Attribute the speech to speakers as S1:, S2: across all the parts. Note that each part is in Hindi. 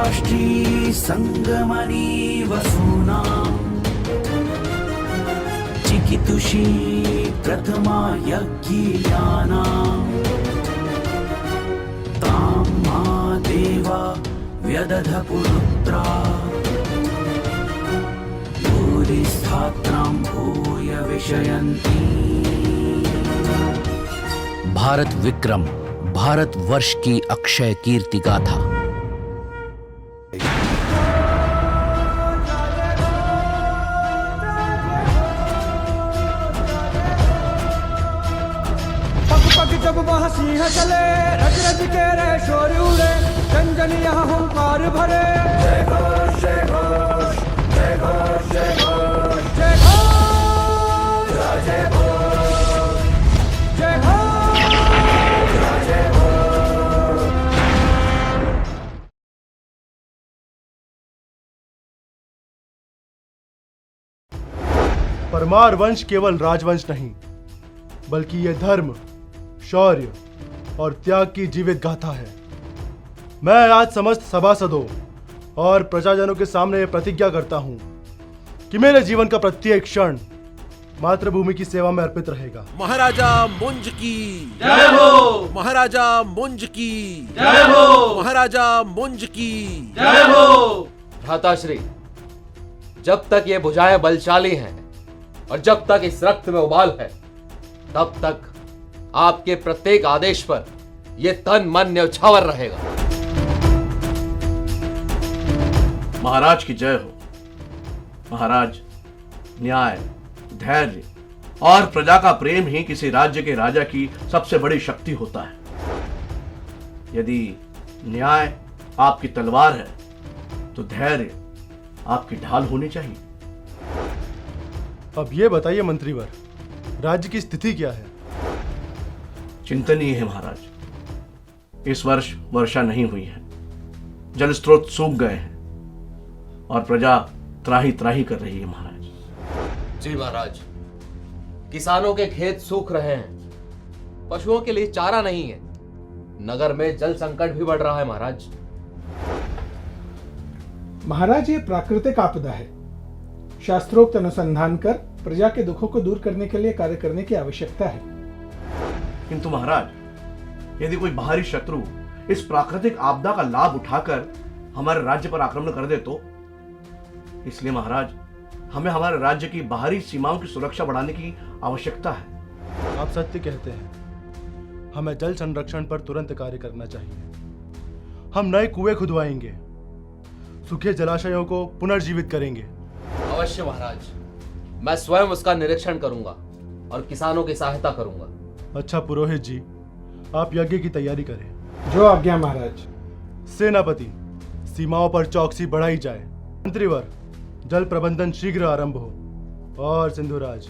S1: राष्ट्री संगमनी वसूनां चिकितुषी प्रथमा यज्ञियानां तां मा देवा व्यदध पुरुत्रा भूरिस्थात्रां भूय विषयन्ति।
S2: भारत विक्रम, भारत वर्ष की अक्षय कीर्ति गाथा।
S3: जब वह सिंह चले रज रज के रे शोर उड़े जन यहाँ हुंकार भरे। जय घोष जय घोष जय घोष जय घोष जय घोष जय घोष जय घोष जय घोष।
S4: परमार वंश केवल राजवंश नहीं, बल्कि यह धर्म, शौर्य और त्याग की जीवित गाथा है। मैं आज समस्त सभासदों और प्रजाजनों के सामने प्रतिज्ञा करता हूं कि मेरे जीवन का प्रत्येक क्षण मातृभूमि की सेवा में अर्पित रहेगा।
S5: महाराजा मुंज की
S6: जय हो,
S5: महाराजा मुंज की
S6: जय हो,
S5: महाराजा मुंज की
S6: जय हो।
S7: भ्राताश्री, जब तक ये भुजाएं बलशाली हैं और जब तक इस रक्त में उबाल है, तब तक आपके प्रत्येक आदेश पर यह तन मन न्यौछावर रहेगा।
S8: महाराज की जय हो। महाराज, न्याय, धैर्य और प्रजा का प्रेम ही किसी राज्य के राजा की सबसे बड़ी शक्ति होता है। यदि न्याय आपकी तलवार है, तो धैर्य आपकी ढाल होनी चाहिए।
S4: अब ये बताइए मंत्रीवर, राज्य की स्थिति क्या है?
S8: चिंतनीय है महाराज। इस वर्ष वर्षा नहीं हुई है, जल स्रोत सूख गए हैं और प्रजा त्राही त्राही कर रही है महाराज।
S7: जी महाराज, किसानों के खेत सूख रहे हैं, पशुओं के लिए चारा नहीं है, नगर में जल संकट भी बढ़ रहा है महाराज।
S9: महाराज, ये प्राकृतिक आपदा है। शास्त्रोक्त अनुसंधान कर प्रजा के दुखों को दूर करने के लिए कार्य करने की आवश्यकता है।
S8: किंतु महाराज, यदि कोई बाहरी शत्रु इस प्राकृतिक आपदा का लाभ उठाकर हमारे राज्य पर आक्रमण कर दे तो? इसलिए महाराज, हमें हमारे राज्य की बाहरी सीमाओं की सुरक्षा बढ़ाने की आवश्यकता है।
S4: आप सत्य कहते हैं। हमें जल संरक्षण पर तुरंत कार्य करना चाहिए। हम नए कुएं खुदवाएंगे, सूखे जलाशयों को पुनर्जीवित करेंगे।
S7: अवश्य महाराज, मैं स्वयं उसका निरीक्षण करूंगा और किसानों की सहायता करूंगा।
S4: अच्छा पुरोहित जी, आप यज्ञ की तैयारी करें।
S9: जो आज्ञा महाराज।
S4: सेनापति, सीमाओं पर चौकसी बढ़ाई जाए। मंत्रीवर, जल प्रबंधन शीघ्र आरंभ हो। और सिंधुराज,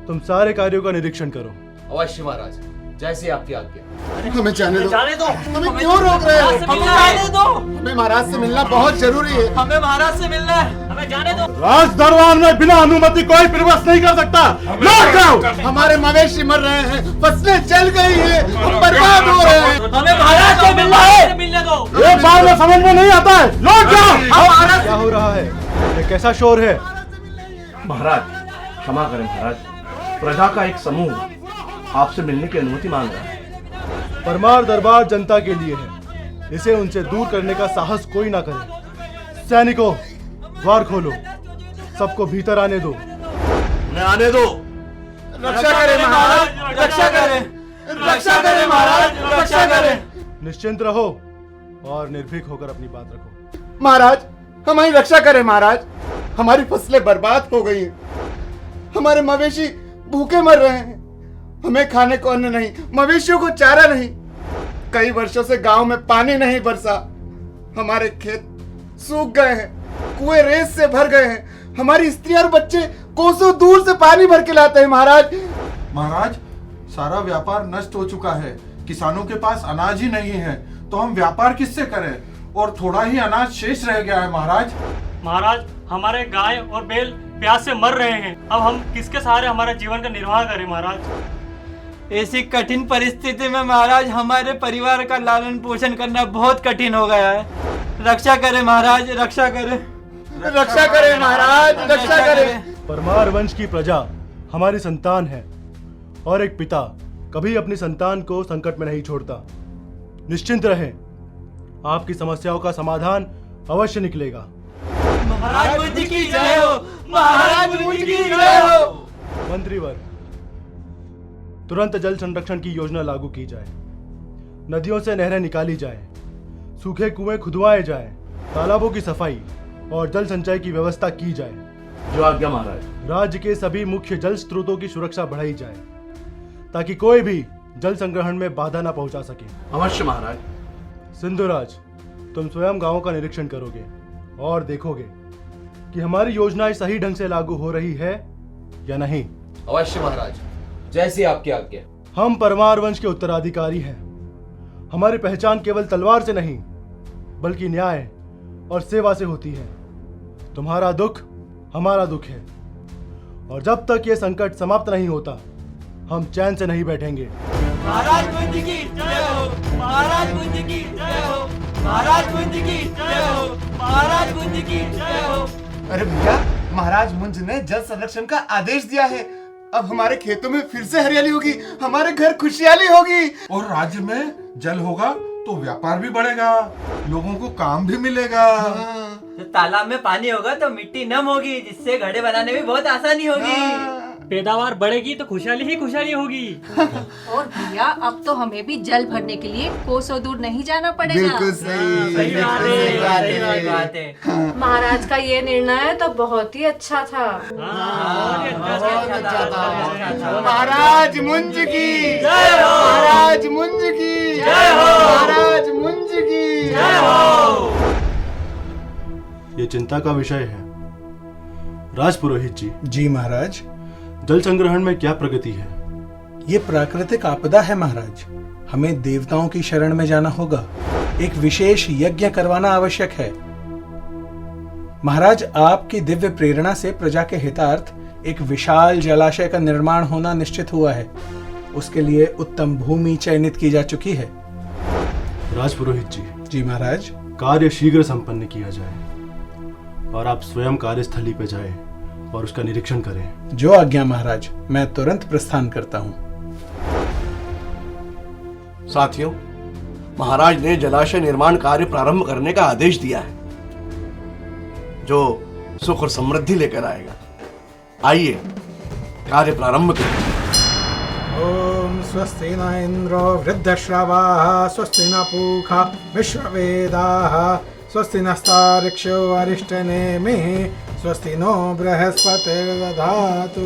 S4: तुम सारे कार्यों का निरीक्षण करो।
S7: अवश्य महाराज, जैसी आपकी आज्ञा।
S10: हमें जाने दो।
S6: जाने दो।
S10: हमें क्यों रोक रहे हो?
S6: हमें जाने दो।
S10: हमें महाराज से मिलना बहुत जरूरी है।
S6: हमें महाराज से मिलना है, हमें जाने दो।
S4: राज दरबार में बिना अनुमति कोई प्रवेश नहीं कर सकता। लौट जाओ।
S10: हमारे मवेशी मर रहे हैं, फसलें जल गई है, हम बर्बाद हो रहे हैं।
S6: हमें महाराज से मिलना है, मिलने दो।
S4: एक बार में समझ में नहीं आता है। लौट जाओ। क्या हो रहा है? ये कैसा शोर है?
S8: महाराज, क्षमा करें महाराज, प्रजा का एक समूह आपसे मिलने की अनुमति मांग रहा है।
S4: परमार दरबार जनता के लिए है, इसे उनसे दूर करने का साहस कोई ना करे। सैनिकों, द्वार खोलो, सबको भीतर आने दो।
S8: उन्हें आने दो।
S10: रक्षा करें महाराज, रक्षा करें, रक्षा करें महाराज, रक्षा करें।
S4: निश्चिंत रहो और निर्भीक होकर अपनी बात रखो।
S10: महाराज, हमारी रक्षा करें महाराज। हमारी फसलें बर्बाद हो गई हैं, हमारे मवेशी भूखे मर रहे हैं। हमें खाने को अन्न नहीं, मवेशियों को चारा नहीं। कई वर्षों से गांव में पानी नहीं बरसा, हमारे खेत सूख गए हैं, कुएं रेत से भर गए हैं। हमारी स्त्रियां और बच्चे कोसों दूर से पानी भर के लाते हैं महाराज।
S11: महाराज, सारा व्यापार नष्ट हो चुका है, किसानों के पास अनाज ही नहीं है, तो हम व्यापार किससे करें? और थोड़ा ही अनाज शेष रह गया है महाराज।
S12: महाराज, हमारे गाय और बैल प्यास से मर रहे हैं। अब हम किसके सहारे हमारे जीवन का निर्वाह करें महाराज?
S6: ऐसी कठिन परिस्थिति में महाराज हमारे परिवार का लालन पोषण करना बहुत कठिन हो गया है। रक्षा करें महाराज, रक्षा करें,
S10: रक्षा करें महाराज, रक्षा करें।
S4: परमार वंश की प्रजा हमारी संतान है और एक पिता कभी अपनी संतान को संकट में नहीं छोड़ता। निश्चिंत रहें, आपकी समस्याओं का समाधान अवश्य निकलेगा।
S6: महाराज मुंज की जय हो, महाराज मुंज की जय हो।
S4: मंत्रीवर, तुरंत जल संरक्षण की योजना लागू की जाए। नदियों से नहरें निकाली जाए, सूखे कुएं खुदवाए जाए, तालाबों की सफाई और जल संचय की व्यवस्था की जाए।
S8: जो आज्ञा महाराज।
S4: राज्य के सभी मुख्य जल स्रोतों की सुरक्षा बढ़ाई जाए ताकि कोई भी जल संग्रहण में बाधा न पहुंचा सके।
S8: अवश्य महाराज।
S4: सिंधुराज, तुम स्वयं गांवों का निरीक्षण करोगे और देखोगे कि हमारी योजनाएं सही ढंग से लागू हो रही है या नहीं।
S7: अवश्य महाराज, जैसी आपकी आज्ञा।
S4: हम परमार वंश के उत्तराधिकारी हैं। हमारी पहचान केवल तलवार से नहीं बल्कि न्याय और सेवा से होती है। तुम्हारा दुख हमारा दुख है और जब तक ये संकट समाप्त नहीं होता हम चैन से नहीं बैठेंगे।
S6: महाराज मुंज की जय हो, महाराज मुंज की जय हो, महाराज मुंज की जय हो, महाराज मुंज की जय हो।
S10: अरे भैया, महाराज मुंज ने जल संरक्षण का आदेश दिया है। अब हमारे खेतों में फिर से हरियाली होगी, हमारे घर खुशहाली होगी।
S11: और राज्य में जल होगा तो व्यापार भी बढ़ेगा, लोगों को काम भी मिलेगा।
S6: तो तालाब में पानी होगा तो मिट्टी नम होगी, जिससे घड़े बनाने में बहुत आसानी होगी। पैदावार बढ़ेगी तो खुशहाली ही खुशहाली होगी।
S13: और भैया, अब तो हमें भी जल भरने के लिए कोसों दूर नहीं जाना पड़ेगा।
S10: बिल्कुल सही,
S6: सही बात है।
S13: महाराज का ये निर्णय तो बहुत ही अच्छा था।
S10: महाराज मुंज की
S6: जय हो,
S10: महाराज मुंज की
S6: जय हो,
S10: महाराज मुंज की
S6: जय हो।
S4: ये चिंता का विषय है। राजपुरोहित जी।
S9: जी महाराज।
S4: जल संग्रहण में क्या प्रगति है?
S9: ये प्राकृतिक आपदा है महाराज, हमें देवताओं की शरण में जाना होगा। एक विशेष यज्ञ करवाना आवश्यक है। महाराज, आपकी दिव्य प्रेरणा से प्रजा के हितार्थ एक विशाल जलाशय का निर्माण होना निश्चित हुआ है। उसके लिए उत्तम भूमि चयनित की जा चुकी है।
S4: राजपुरोहित जी।
S9: जी महाराज।
S4: कार्य शीघ्र संपन्न किया जाए और आप स्वयं कार्यस्थली पे जाएं और उसका निरीक्षण करें।
S9: जो आज्ञा महाराज, मैं तुरंत प्रस्थान करता हूं।
S8: साथियों, महाराज ने जलाशय निर्माण कार्य प्रारंभ करने का आदेश दिया है, जो सुख और समृद्धि लेकर आएगा। आइए कार्य प्रारंभ करें।
S9: ओम स्वस्ति न इंद्रो वृद्धश्रवाः, स्वस्ति न पूषा विश्ववेदाः, स्वस्ति नस्तार्क्ष्यो अरिष्टनेमिः, स्वस्ति नो बृहस्पतिर्दधातु।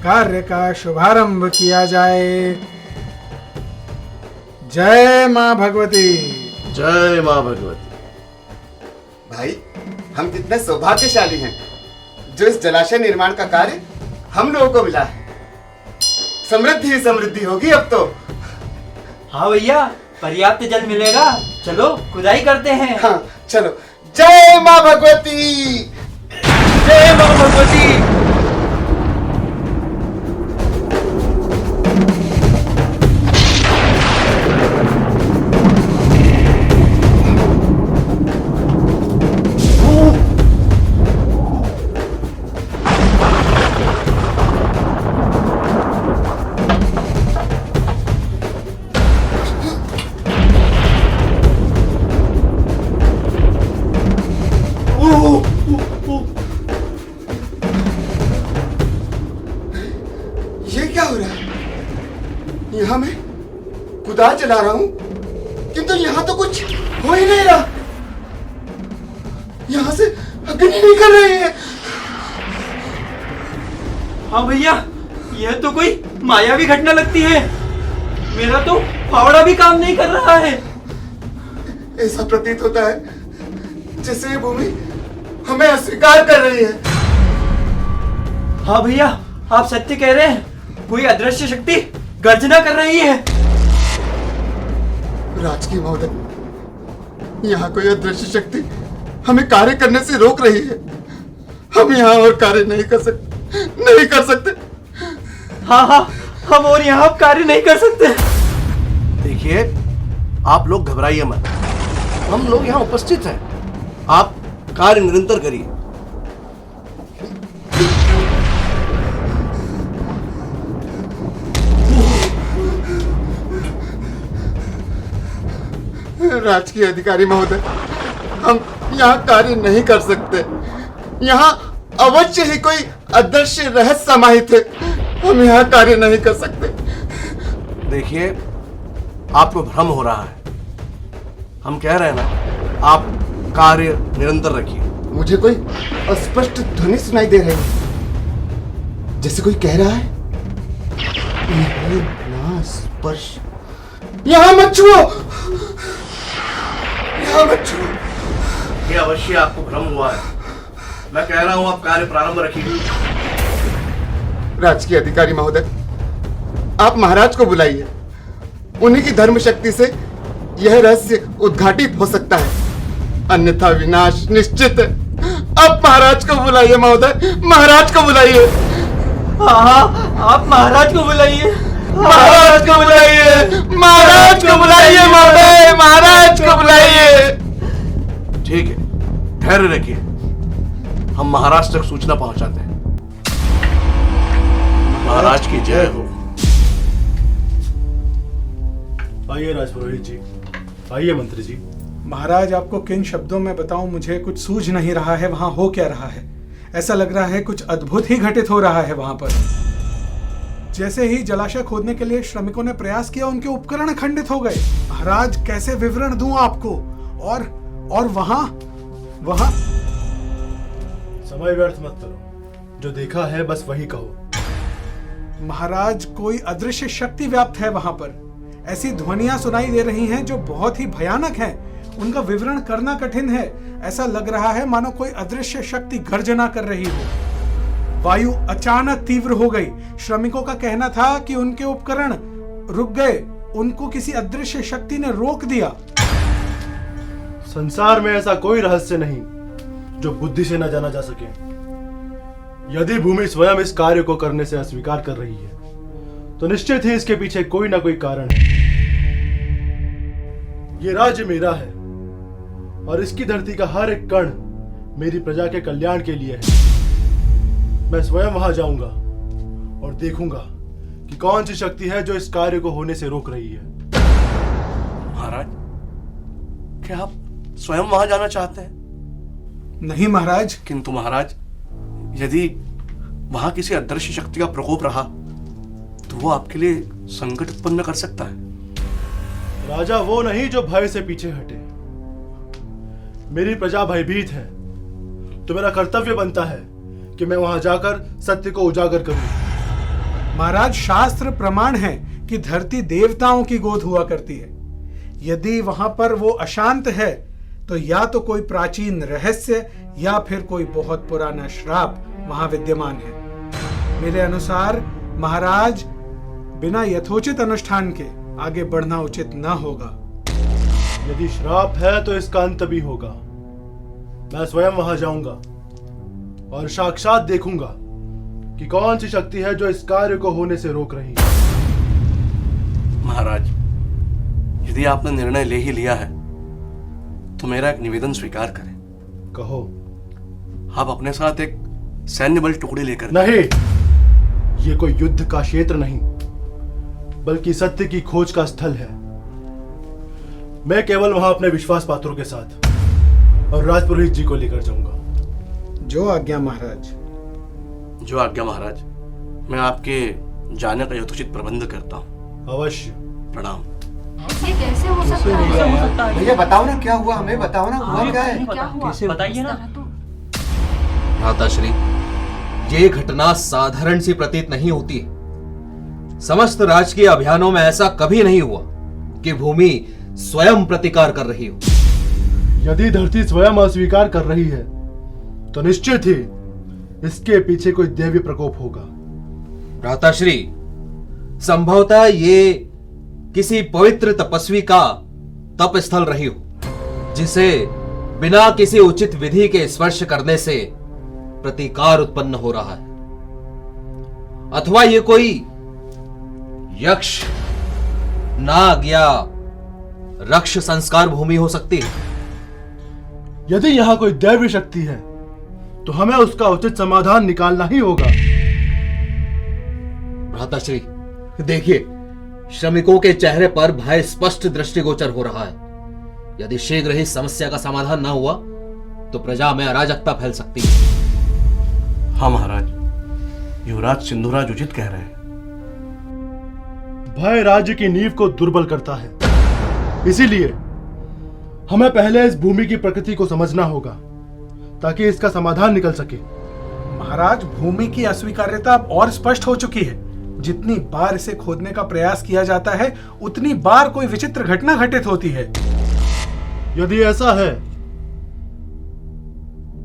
S9: कार्य का शुभारंभ किया जाए। जय माँ भगवती।
S8: जय माँ भगवती।
S10: भाई, हम कितने सौभाग्यशाली हैं जो इस जलाशय निर्माण का कार्य हम लोगों को मिला है। समृद्धि ही समृद्धि होगी अब तो।
S6: हाँ भैया, पर्याप्त जल मिलेगा। चलो खुदाई करते हैं।
S10: हाँ चलो। जय माँ भगवती,
S6: जय माँ भगवती।
S10: यहाँ मैं कुदाल चला रहा हूँ किंतु यहाँ तो कुछ हो ही नहीं रहा। यहाँ से अग्नि निकल रही है।
S6: हाँ भैया, यह तो कोई मायावी घटना लगती है। मेरा तो फावड़ा भी काम नहीं कर रहा है।
S10: ऐसा प्रतीत होता है जैसे ये भूमि हमें अस्वीकार कर रही है।
S6: हाँ भैया, आप सत्य कह रहे हैं। कोई अदृश्य शक्ति गर्जना कर रही है।
S10: राजकीय महोदय, यहाँ कोई अदृश्य शक्ति हमें कार्य करने से रोक रही है। हम यहाँ और कार्य नहीं कर सकते।
S6: हाँ, हम और यहाँ कार्य नहीं कर सकते।
S8: देखिए, आप लोग घबराइए मत। हम लोग यहाँ उपस्थित हैं आप कार्य निरंतर करिए।
S10: राजकीय अधिकारी महोदय, हम यहाँ कार्य नहीं कर सकते। यहाँ अवश्य ही कोई अदृश्य रहस्य समाहित है। हम यहाँ कार्य नहीं कर सकते।
S8: देखिए, आपको भ्रम हो रहा है। हम कह रहे हैं ना, आप कार्य निरंतर रखिए।
S10: मुझे कोई अस्पष्ट ध्वनि सुनाई दे रही है, जैसे कोई कह रहा है, ना स्पर्श। यहाँ मत छुओ, यहाँ मत छुओ।
S8: ये अवश्य आपको भ्रम हुआ है। मैं कह रहा हूं, आप कार्य प्रारंभ रखिए।
S10: राजकीय अधिकारी महोदय, आप महाराज को बुलाइए। उन्हीं की धर्म शक्ति से यह रहस्य उद्घाटित हो सकता है, अन्यथा विनाश निश्चित है। आप महाराज को बुलाइए महोदय, महाराज को बुलाइए।
S6: हाँ, आप महाराज को बुलाइए,
S10: महाराज को बुलाइए, महाराज को बुलाइए महोदय, महाराज को बुलाइए।
S8: ठीक है, धैर्य रखिए। हम महाराज तक सूचना पहुंचाते हैं। महाराज की जय हो।
S4: आइए राजपुरोहित जी, आइए मंत्री जी।
S9: महाराज, आपको किन शब्दों में बताऊं, मुझे कुछ सूझ नहीं रहा है वहां हो क्या रहा है। ऐसा लग रहा है कुछ अद्भुत ही घटित हो रहा है वहां पर। जैसे ही जलाशय खोदने के लिए श्रमिकों ने प्रयास किया, उनके उपकरण खंडित हो गए। महाराज, कैसे विवरण दूं आपको? और वहां
S4: समय व्यर्थ मत करो, जो देखा है बस वही कहो।
S9: महाराज, कोई अदृश्य शक्ति व्याप्त है वहां पर। ऐसी ध्वनियां सुनाई दे रही हैं जो बहुत ही भयानक हैं। उनका विवरण करना कठिन है। ऐसा लग रहा है मानो कोई अदृश्य शक्ति गर्जना कर रही हो। वायु अचानक तीव्र हो गई। श्रमिकों का कहना था कि उनके उपकरण रुक गए, उनको किसी अदृश्य शक्ति ने रोक दिया।
S4: संसार में ऐसा कोई रहस्य नहीं जो बुद्धि से न जाना जा सके। यदि भूमि स्वयं इस कार्य को करने से अस्वीकार कर रही है, तो निश्चित ही इसके पीछे कोई ना कोई कारण है। ये राज्य मेरा है और इसकी धरती का हर एक कण मेरी प्रजा के कल्याण के लिए है। मैं स्वयं वहां जाऊंगा और देखूंगा कि कौन सी शक्ति है जो इस कार्य को होने से रोक रही है।
S8: महाराज, क्या आप स्वयं वहां जाना चाहते हैं?
S9: नहीं महाराज।
S8: किंतु महाराज, यदि वहां किसी अदृश्य शक्ति का प्रकोप रहा तो वो आपके लिए संकट उत्पन्न कर सकता है।
S4: राजा वो नहीं जो भय से पीछे हटे। मेरी प्रजा भयभीत है, तो मेरा कर्तव्य बनता है कि मैं वहां जाकर सत्य को उजागर करूं।
S9: महाराज, शास्त्र प्रमाण है कि धरती देवताओं की गोद हुआ करती है। यदि वहां पर वो अशांत है, तो या तो कोई प्राचीन रहस्य या फिर कोई बहुत पुराना श्राप वहां विद्यमान है। मेरे अनुसार महाराज, बिना यथोचित अनुष्ठान के आगे बढ़ना उचित न होगा।
S4: यदि श्राप है तो इसका अंत भी होगा। मैं स्वयं वहां जाऊंगा और साक्षात देखूंगा कि कौन सी शक्ति है जो इस कार्य को होने से रोक रही है।
S8: महाराज, यदि आपने निर्णय ले ही लिया है तो मेरा एक निवेदन स्वीकार करें।
S4: कहो।
S8: आप अपने साथ एक सैन्य बल टुकड़ी लेकर।
S4: नहीं, ये कोई युद्ध का क्षेत्र नहीं, बल्कि सत्य की खोज का स्थल है। मैं केवल वहां अपने विश्वास पात्रों के साथ और राजपुरोहित जी को लेकर जाऊंगा।
S9: जो आज्ञा महाराज।
S8: जो आज्ञा महाराज। मैं आपके जाने का यथोचित प्रबंध करता हूँ।
S4: अवश्य।
S8: प्रणाम।
S13: ये कैसे हो सकता है?
S10: भैया बताओ ना क्या हुआ, हमें बताओ ना, हुआ क्या है?
S13: क्या हुआ?
S12: बताइए ना।
S7: भ्राताश्री, ये घटना साधारण सी प्रतीत नहीं होती। समस्त राजकीय अभियानों में ऐसा कभी नहीं हुआ कि भूमि स्वयं प्रतिकार कर रही हो।
S4: यदि धरती स्वयं अस्वीकार कर रही है, तो निश्चित ही इसके पीछे कोई दैवीय प्रकोप होगा।
S7: भ्राताश्री, संभवतः ये किसी पवित्र तपस्वी का तप स्थल रही हो, जिसे बिना किसी उचित विधि के स्पर्श करने से प्रतिकार उत्पन्न हो रहा है। अथवा ये कोई यक्ष, नाग या रक्ष संस्कार भूमि हो सकती है।
S4: यदि यहाँ कोई दैवीय शक्ति है तो हमें उसका उचित समाधान निकालना ही होगा।
S7: भ्राताश्री, देखिए, श्रमिकों के चेहरे पर भय स्पष्ट दृष्टिगोचर हो रहा है। यदि शीघ्र ही समस्या का समाधान न हुआ तो प्रजा में अराजकता फैल सकती है।
S8: हाँ महाराज, युवराज सिंधुराज उचित कह रहे हैं।
S4: भय राज्य की नींव को दुर्बल करता है, इसीलिए हमें पहले इस भूमि की प्रकृति को समझना होगा ताकि इसका समाधान निकल सके।
S9: महाराज, भूमि की अस्वीकार्यता अब और स्पष्ट हो चुकी है। जितनी बार इसे खोदने का प्रयास किया जाता है उतनी बार कोई विचित्र घटना घटित होती है।
S4: यदि ऐसा है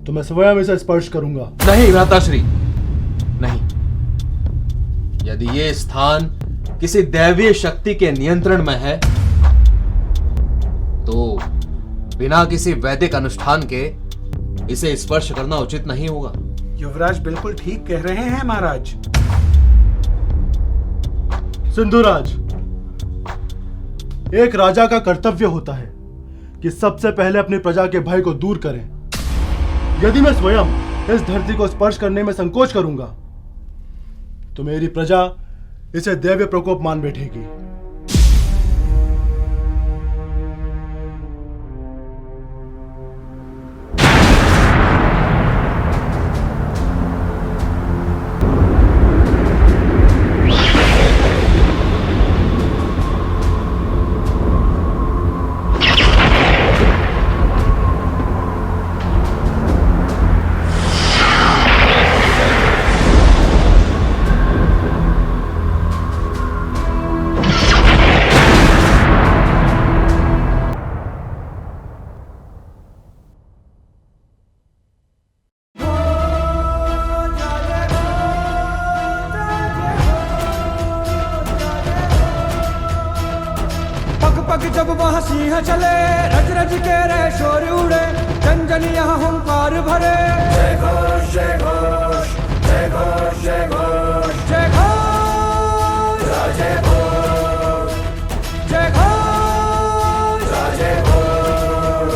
S4: तो मैं स्वयं इसे स्पर्श करूंगा।
S7: नहीं भ्राताश्री, नहीं। यदि ये स्थान किसी दैवीय शक्ति के नियंत्रण में है तो बिना किसी वैदिक अनुष्ठान के इसे स्पर्श करना उचित नहीं होगा।
S9: युवराज बिल्कुल ठीक कह रहे हैं महाराज।
S4: सिंधुराज, एक राजा का कर्तव्य होता है कि सबसे पहले अपनी प्रजा के भय को दूर करें। यदि मैं स्वयं इस धरती को स्पर्श करने में संकोच करूंगा तो मेरी प्रजा इसे दैवीय प्रकोप मान बैठेगी।
S3: पग जब वह सिंह चले, रज रज के रे शोर उड़े, जन जन यहाँ हुंकार भरे। जय घोष जय घोष जय घोष जय घोष जय घोष जय घोष जय घोष जय घोष।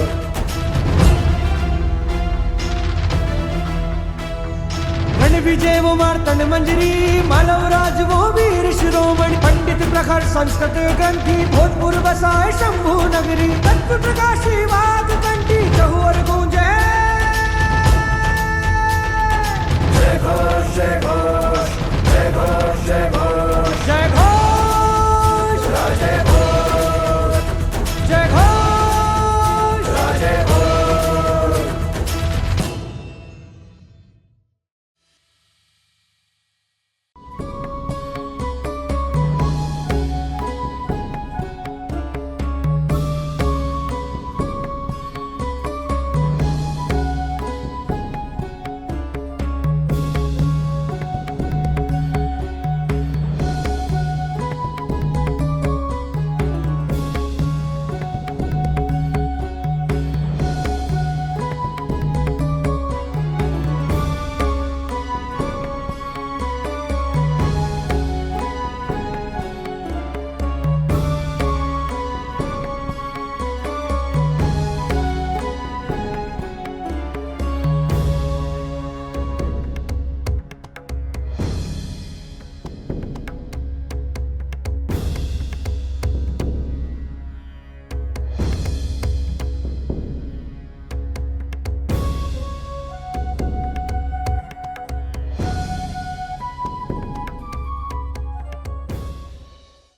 S3: रण विजय वो मार्तन मंजरी, मालव राज वो वीर शिरोमणि, पंडित प्रखर संस्कृत ग्रंथि, भोजपुर बसाए शंभु नगरी, तत्व प्रकाशी वाद कंठी, चहुर गूंजे। जय घोष जय घोष जय घोष जय घोष।